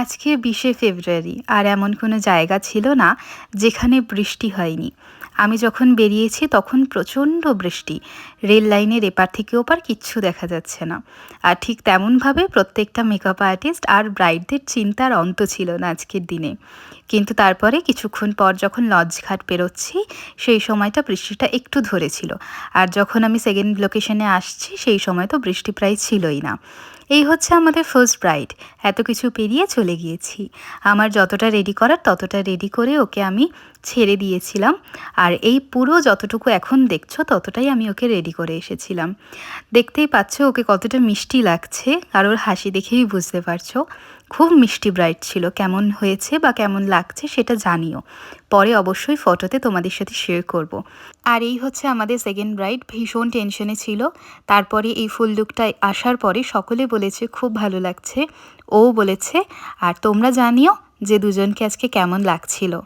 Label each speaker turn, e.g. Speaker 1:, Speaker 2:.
Speaker 1: আজকে ২০শে ফেব্রুয়ারি আর এমন কোনো জায়গা ছিল না যেখানে বৃষ্টি হয়নি। আমি যখন বেরিয়েছি তখন প্রচণ্ড বৃষ্টি। রেল লাইনের এপার থেকে ওপার কিচ্ছু দেখা যাচ্ছে না। আর ঠিক তেমনভাবে প্রত্যেকটা মেকআপ আর্টিস্ট আর ব্রাইডদের চিন্তার অন্ত ছিল না আজকের দিনে। কিন্তু তারপরে কিছুক্ষণ পর যখন লঞ্চঘাট পেরোচ্ছি সেই সময়টা বৃষ্টিটা একটু ধরেছিল। আর যখন আমি সেকেন্ড লোকেশনে আসছি সেই সময় তো বৃষ্টি প্রায় ছিলই না। এই হচ্ছে আমাদের ফার্স্ট ব্রাইড। এত কিছু পেরিয়ে চলে গিয়েছি। আমার যতটা রেডি করার ততটা রেডি করে ওকে আমি ছেড়ে দিয়েছিলাম। আর এই পুরো যতটুকু এখন দেখছো ততটাই আমি ওকে রেডি করে এসেছিলাম। দেখতেই পাচ্ছ ওকে কতটা মিষ্টি লাগছে, আর ওর হাসি দেখেই বুঝতে পারছো। খুব মিষ্টি ব্রাইড ছিল। কেমন হয়েছে বা কেমন লাগছে সেটা জানিও। পরে অবশ্যই ফটোতে তোমাদের সাথে শেয়ার করব। আর এই হচ্ছে আমাদের সেকেন্ড ব্রাইড। ভীষণ টেনশনে ছিল। তারপরে এই ফুল লুকটা আসার পরে সকলে বলেছে খুব ভালো লাগছে। ও বলেছে। আর তোমরা জানিও যে দুজনকে আজকে কেমন লাগছিল।